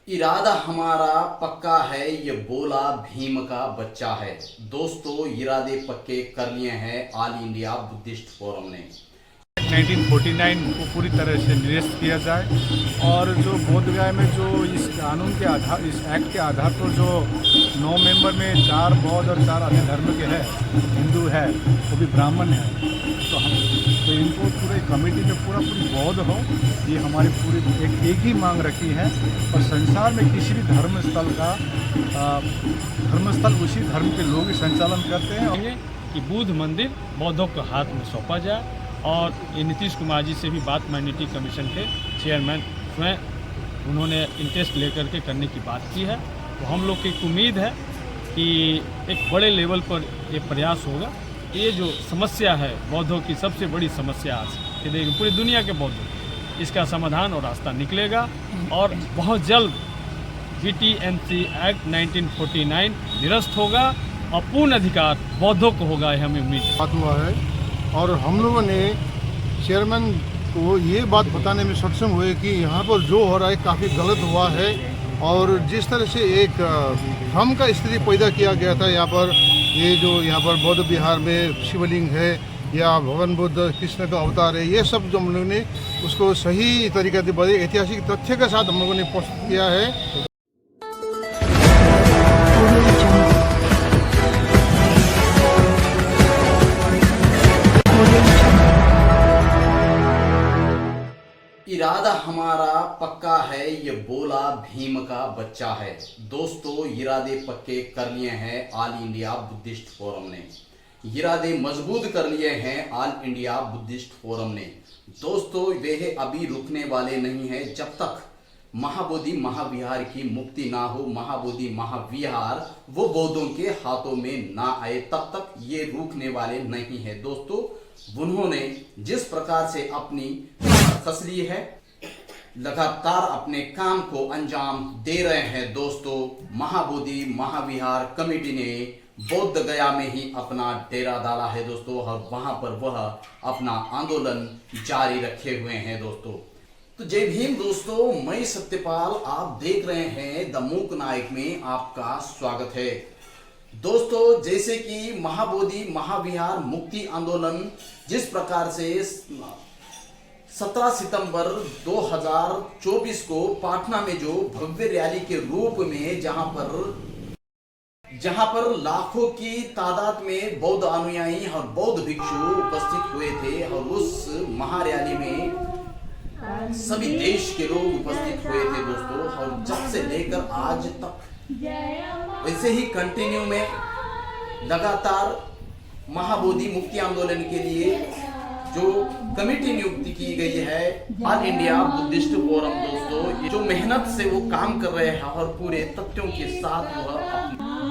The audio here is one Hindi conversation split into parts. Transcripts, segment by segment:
इरादा हमारा पक्का है, ये बोला भीम का बच्चा है। दोस्तों, इरादे पक्के कर लिए हैं ऑल इंडिया बुद्धिस्ट फोरम ने। 1949 को पूरी तरह से निरस्त किया जाए और जो बोध गया में जो इस कानून के आधार, इस एक्ट के आधार पर जो 9 मेंबर में 4 बौद्ध और 4 अन्य धर्म के हैं, हिंदू है, वो भी ब्राह्मण है, तो इनको पूरे कमेटी में पूरी बौद्ध हो, ये हमारी पूरी एक ही मांग रखी है। और संसार में किसी भी धर्मस्थल उसी धर्म के लोग ही संचालन करते हैं। और कि बुद्ध मंदिर बौद्धों के हाथ में सौंपा जाए और ये नीतीश कुमार जी से भी बात माइनॉरिटी कमीशन के चेयरमैन स्वयं उन्होंने इंटरेस्ट लेकर के करने की बात की है। तो हम लोग की उम्मीद है कि एक बड़े लेवल पर ये प्रयास होगा। ये जो समस्या है बौद्धों की सबसे बड़ी समस्या आज कि देखिए पूरी दुनिया के बौद्धों, इसका समाधान और रास्ता निकलेगा और बहुत जल्द BTMC एक्ट 1949 निरस्त होगा और पूर्ण अधिकार बौद्धों को होगा, हमें उम्मीद बात हुआ है। और हम लोगों ने चेयरमैन को ये बात बताने में सक्षम हुए कि यहाँ पर जो हो रहा है काफ़ी गलत हुआ है और जिस तरह से एक भ्रम का स्थिति पैदा किया गया था यहाँ पर, ये जो यहाँ पर बौद्ध विहार में शिवलिंग है या भगवान बुद्ध कृष्ण का अवतार है, ये सब जो हम लोगों ने उसको सही तरीके से बड़े ऐतिहासिक तथ्य के साथ हम लोगों ने प्रस्तुत किया है। इरादा हमारा पक्का है, ये बोला भीम का बच्चा है। दोस्तों, इरादे पक्के कर लिए हैं ऑल इंडिया बुद्धिस्ट फोरम ने। इरादे मजबूत कर लिए हैं ऑल इंडिया बुद्धिस्ट फोरम ने। दोस्तों, वे अभी रुकने वाले नहीं हैं जब तक महाबोधि महाविहार की मुक्ति ना हो, महाबोधि महाविहार वो बौद्धों के हाथों में ना आए, तब तक ये रुकने वाले नहीं है। दोस्तों, उन्होंने जिस प्रकार से अपनी कस ली है, लगातार अपने काम को अंजाम दे रहे हैं। दोस्तों, महाबोधि महाविहार कमेटी ने बौद्ध गया में ही अपना डेरा डाला है दोस्तों, और वहां पर वह अपना आंदोलन जारी रखे हुए हैं दोस्तों। तो जय भीम दोस्तों, मैं सत्यपाल, आप देख रहे हैं द मूक नायक में आपका स्वागत है। दोस्तों, जैसे कि महाबोधि महाविहार मुक्ति आंदोलन जिस प्रकार से 17 सितंबर 2024 को पाटना में जो भव्य रैली के रूप में जहां पर लाखों की तादाद में बौद्ध अनुयायी और बौद्ध भिक्षु उपस्थित हुए थे, और उस महारैली में सभी देश के लोग उपस्थित हुए थे दोस्तों। और जब से लेकर आज तक वैसे ही कंटिन्यू में लगातार महाबोधि मुक्ति आंदोलन के लिए जो कमेटी नियुक्ति की गई है ऑल इंडिया बुद्धिस्ट फोरम दोस्तों, जो मेहनत से वो काम कर रहे हैं और पूरे तथ्यों के साथ वह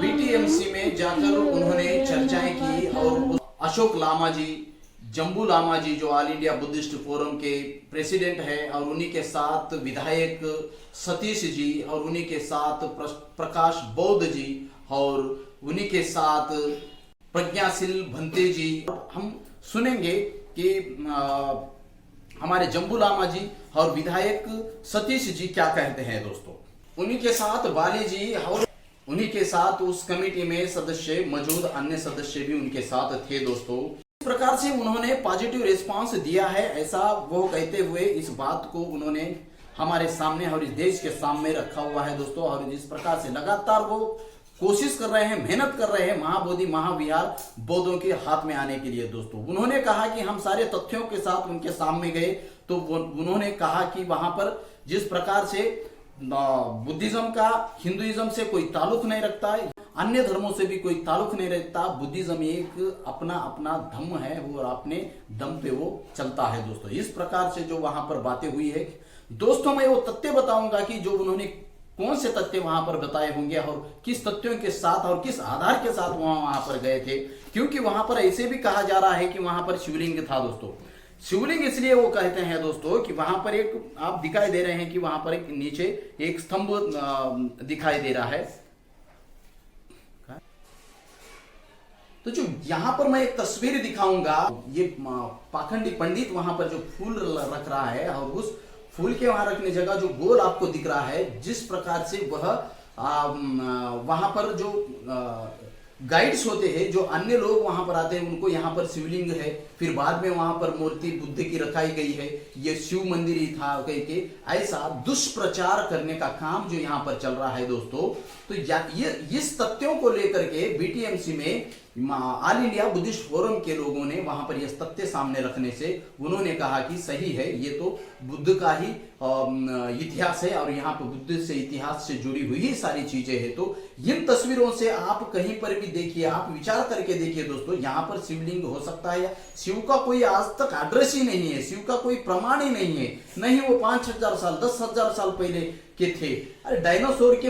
BTMC में जाकर उन्होंने चर्चाएं की। और अशोक लामा जी, जम्बू लामा जी जो ऑल इंडिया बुद्धिस्ट फोरम के प्रेसिडेंट है, और उन्हीं के साथ विधायक सतीश जी, और उन्हीं के साथ प्रकाश बौद्ध जी, और उन्हीं के साथ प्रज्ञाशील भंते जी। हम सुनेंगे कि हमारे जम्बू लामा जी और विधायक सतीश जी क्या कहते हैं दोस्तों। उन्हीं के साथ बाली जी और उन्हीं के साथ उस कमेटी में सदस्य मौजूद अन्य सदस्य भी उनके साथ थे दोस्तों। इस प्रकार से उन्होंने पॉजिटिव रिस्पांस दिया है, ऐसा वो कहते हुए इस बात को उन्होंने हमारे सामने और इस देश के सामने रखा हुआ है दोस्तों। और जिस प्रकार से लगातार वो कोशिश कर रहे हैं, मेहनत कर रहे हैं महाबोधि महाविहार बौद्धों के हाथ में आने के लिए दोस्तों। उन्होंने कहा कि हम सारे तथ्यों के साथ उनके सामने गए, तो उन्होंने कहा कि वहां पर जिस प्रकार से बुद्धिज्म का हिंदुइज्म से कोई ताल्लुक नहीं रखता है, अन्य धर्मों से भी कोई ताल्लुक नहीं रखता। बुद्धिज्म एक अपना अपना धर्म है, वो अपने दम पे वो चलता है दोस्तों। इस प्रकार से जो वहां पर बातें हुई है दोस्तों, मैं वो तथ्य बताऊंगा कि जो उन्होंने कौन से तथ्य वहां पर बताए होंगे और किस तथ्यों के साथ और किस आधार के साथ वहां पर गए थे। क्योंकि वहां पर ऐसे भी कहा जा रहा है कि वहां पर शिवलिंग था दोस्तों। शिवलिंग इसलिए वो कहते हैं दोस्तों कि वहां पर एक आप दिखाई दे रहे हैं कि वहां पर एक नीचे एक स्तंभ दिखाई दे रहा है। तो जो यहां पर मैं एक तस्वीर दिखाऊंगा, ये पाखंडी पंडित वहां पर जो फूल रख रहा है, और उस फूल के वहां रखने जगह जो गोल आपको दिख रहा है, जिस प्रकार से वह वहां पर जो गाइड्स होते हैं, जो अन्य लोग वहां पर आते हैं, उनको यहाँ पर शिवलिंग है, फिर बाद में वहां पर मूर्ति बुद्ध की रखाई गई है, ये शिव मंदिर ही था कह के ऐसा दुष्प्रचार करने का काम जो यहाँ पर चल रहा है दोस्तों। तो ये इस तथ्यों को लेकर के बीटीएमसी में ऑल इंडिया बुद्धिस्ट फोरम के लोगों ने वहां पर यह तथ्य सामने रखने से उन्होंने कहा कि सही है, ये तो बुद्ध का ही इतिहास है और यहाँ पर बुद्ध से इतिहास से जुड़ी हुई ही सारी चीजें हैं। तो इन तस्वीरों से आप कहीं पर भी देखिए, आप विचार करके देखिए दोस्तों, यहाँ पर शिवलिंग हो सकता है या शिव का कोई आज तक एड्रेस ही नहीं है, शिव का कोई प्रमाण ही नहीं है, नहीं वो 5000 साल 10,000 साल पहले के थे। अरे डायनासोर के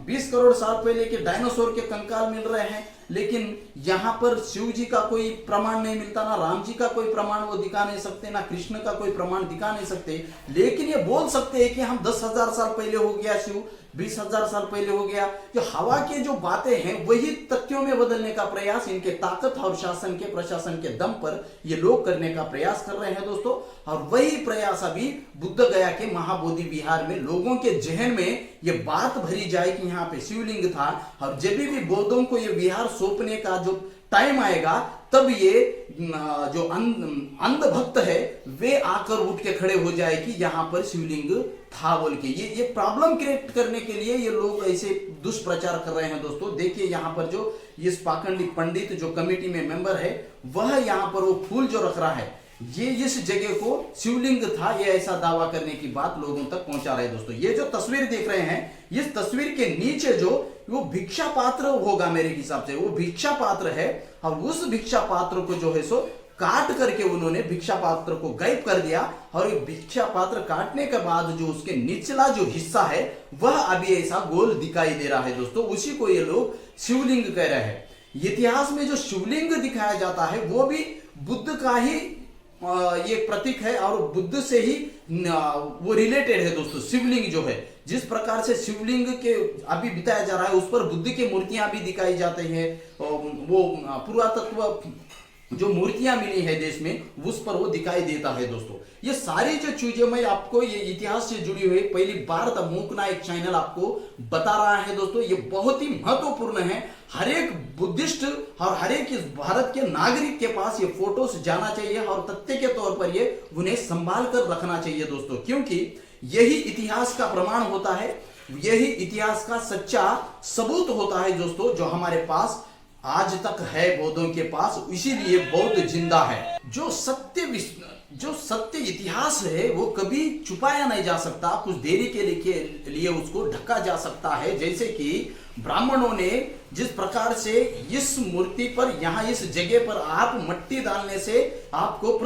20 करोड़ साल पहले के डायनासोर के कंकाल मिल रहे हैं, लेकिन यहाँ पर शिव जी का कोई प्रमाण नहीं मिलता, ना राम जी का कोई प्रमाण वो दिखा नहीं सकते, ना कृष्ण का कोई प्रमाण दिखा नहीं सकते। लेकिन ये बोल सकते हैं कि हम 10,000 साल पहले हो गया शिव, 20,000 साल पहले हो गया। जो हवा के जो बातें हैं वही तथ्यों में बदलने का प्रयास इनके ताकत और शासन के प्रशासन के दम पर ये लोग करने का प्रयास कर रहे हैं दोस्तों। और वही प्रयास अभी बुद्ध गया के महाबोधि विहार में लोगों के जहन में ये बात भरी जाए कि यहाँ पे शिवलिंग था, और जब भी बौद्धों को ये विहार सौंपने का जो टाइम आएगा तब ये जो अंध भक्त है वे आकर उठ के खड़े हो जाए कि यहाँ पर शिवलिंग था बोल के। ये प्रॉब्लम क्रिएट करने के लिए ये लोग ऐसे दुष्प्रचार कर रहे हैं दोस्तों। देखिए यहाँ पर जो इस पाखंडी पंडित जो कमेटी में मेंबर है वह यहाँ पर वो फूल जो रख रहा है, ये इस जगह को शिवलिंग था ये ऐसा दावा करने की बात लोगों तक पहुंचा रहे हैं दोस्तों। ये जो तस्वीर देख रहे हैं, इस तस्वीर के नीचे जो वो भिक्षा पात्र होगा मेरे हिसाब से, वो भिक्षा पात्र है, और उस भिक्षा पात्र को जो है सो काट करके उन्होंने भिक्षा पात्र को गायब कर दिया। और ये भिक्षा पात्र काटने के बाद जो उसके निचला जो हिस्सा है वह अभी ऐसा गोल दिखाई दे रहा है दोस्तों, उसी को ये लोग शिवलिंग कह रहे हैं। इतिहास में जो शिवलिंग दिखाया जाता है वो भी बुद्ध का ही ये प्रतीक है और बुद्ध से ही वो रिलेटेड है दोस्तों। शिवलिंग जो है, जिस प्रकार से शिवलिंग के अभी बिताया जा रहा है उस पर बुद्ध की मूर्तियां भी दिखाई जाती हैं, वो पुरातत्व जो मूर्तियां मिली है देश में उस पर वो दिखाई देता है दोस्तों। ये सारी जो चीजें मैं आपको ये इतिहास से जुड़ी हुई पहली बार द मूकना एक चैनल आपको बता रहा है दोस्तों। ये बहुत ही महत्वपूर्ण है, हर एक बुद्धिस्ट और हर एक इस भारत के नागरिक के पास ये फोटोस जाना चाहिए और तथ्य के तौर पर ये उन्हें संभाल कर रखना चाहिए दोस्तों, क्योंकि यही इतिहास का प्रमाण होता है, यही इतिहास का सच्चा सबूत होता है दोस्तों, जो हमारे पास आज तक है बौद्धों के पास, इसीलिए बौद्ध जिंदा है। जो सत्य इतिहास है वो कभी छुपाया नहीं जा सकता, कुछ देरी के लिए उसको ढका जा सकता है। जैसे कि ब्राह्मणों ने जिस प्रकार से इस मूर्ति पर यहाँ इस जगह पर आप मट्टी डालने से आपको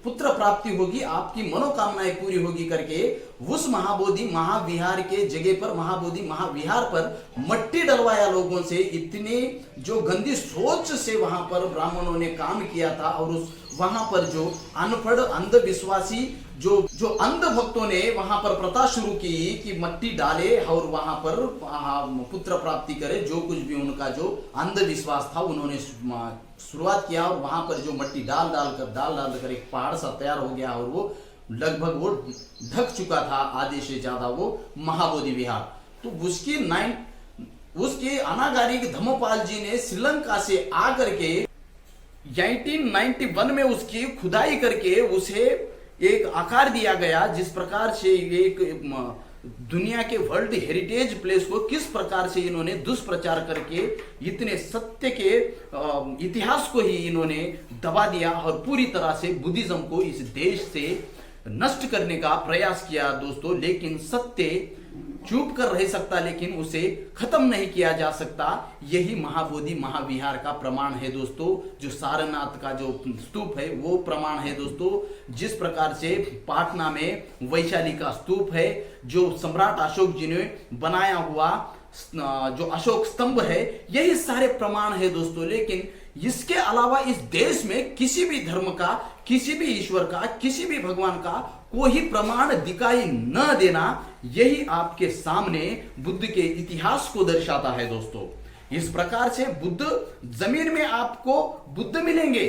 पुत्र प्राप्ति होगी, आपकी मनोकामनाएं पूरी होगी करके उस महाबोधि महाविहार के जगह पर महाबोधि महाविहार पर मट्टी डलवाया लोगों से। इतने जो गंदी सोच से वहां पर ब्राह्मणों ने काम किया था, और उस वहां पर जो अनपढ़ अंधविश्वासी जो अंध भक्तों ने वहां पर प्रथा शुरू की कि मट्टी डाले और वहां पर पुत्र प्राप्ति करे, जो कुछ भी उनका जो अंधविश्वास था उन्होंने शुरुआत किया, और वहां पर जो मट्टी डाल कर एक पहाड़ सा तैयार हो गया, और वो लगभग वो ढक चुका था आधे से ज्यादा वो महाबोधि विहार। तो उसके अनागारिक धर्मपाल जी ने श्रीलंका से आकर के 1991 में उसकी खुदाई करके उसे एक आकार दिया गया, जिस प्रकार से एक दुनिया के वर्ल्ड हेरिटेज प्लेस को किस प्रकार से इन्होंने दुष्प्रचार करके इतने सत्य के इतिहास को ही इन्होंने दबा दिया और पूरी तरह से बुद्धिज्म को इस देश से नष्ट करने का प्रयास किया दोस्तों। लेकिन सत्य चुप कर रह सकता, लेकिन उसे खत्म नहीं किया जा सकता। यही महाबोधि महाविहार का प्रमाण है दोस्तों। जो सारनाथ का जो स्तूप है वो प्रमाण है दोस्तों। जिस प्रकार से पाटना में वैशाली का स्तूप है, जो सम्राट अशोक जी ने बनाया हुआ जो अशोक स्तंभ है, यही सारे प्रमाण है दोस्तों। लेकिन इसके अलावा इस देश में किसी भी धर्म का, किसी भी ईश्वर का, किसी भी भगवान का कोई प्रमाण दिखाई न देना, यही आपके सामने बुद्ध के इतिहास को दर्शाता है दोस्तों। इस प्रकार से बुद्ध जमीन में आपको बुद्ध मिलेंगे,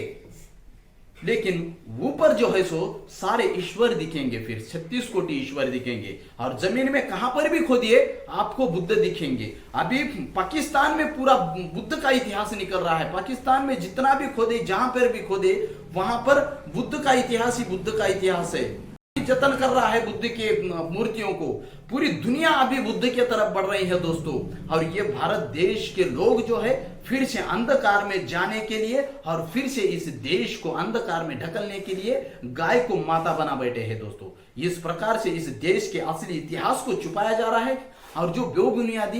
लेकिन ऊपर जो है सो सारे ईश्वर दिखेंगे, फिर 36 कोटि ईश्वर दिखेंगे, और जमीन में कहां पर भी खोदिए आपको बुद्ध दिखेंगे। अभी पाकिस्तान में पूरा बुद्ध का इतिहास निकल रहा है। पाकिस्तान में जितना भी खोदे, जहां पर भी खोदे, वहां पर बुद्ध का इतिहास ही बुद्ध का इतिहास है। जतन कर रहा है बुद्ध के मूर्तियों को। पूरी दुनिया अभी बुद्ध की तरफ बढ़ रही है दोस्तों। और ये भारत देश के लोग जो है फिर से अंधकार में जाने के लिए और फिर से इस देश को अंधकार में ढकलने के लिए गाय को माता बना बैठे हैं दोस्तों। इस प्रकार से इस देश के असली इतिहास को छुपाया जा रहा है और जो बेबुनियादी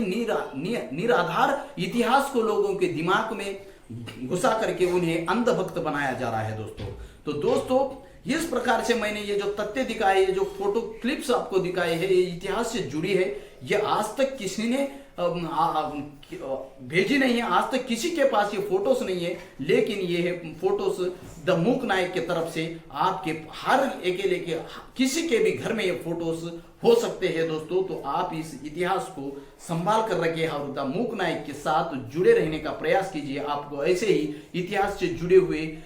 निराधार इतिहास को लोगों के दिमाग में घुसा करके उन्हें अंधभक्त बनाया जा रहा है दोस्तों। तो दोस्तों इस प्रकार से मैंने ये जो तथ्य दिखाए, ये जो फोटो क्लिप्स आपको दिखाए हैं, ये इतिहास से जुड़ी है। ये आज तक किसी ने भेजी नहीं है, आज तक किसी के पास ये फोटोस नहीं है, लेकिन ये है फोटोस द मूक नायक के तरफ से आपके हर अकेले के किसी के भी घर में ये फोटोस हो सकते हैं दोस्तों। तो आप इस इतिहास को संभाल कर रखिए और द मूक नायक के साथ जुड़े रहने का प्रयास कीजिए। आपको ऐसे ही इतिहास से जुड़े हुए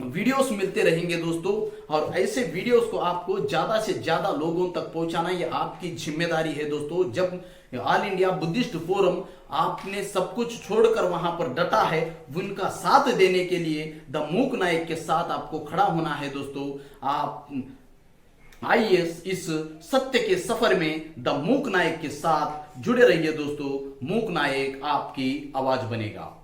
वीडियोस मिलते रहेंगे दोस्तों, और ऐसे वीडियोस को आपको ज्यादा से ज्यादा लोगों तक पहुंचाना ये आपकी जिम्मेदारी है दोस्तों। जब ऑल इंडिया बुद्धिस्ट फोरम आपने सब कुछ छोड़कर वहां पर डटा है, उनका साथ देने के लिए द मूक नायक के साथ आपको खड़ा होना है दोस्तों। आप आइए इस सत्य के सफर में द मूक नायक के साथ जुड़े रहिए दोस्तों। मूक नायक आपकी आवाज बनेगा।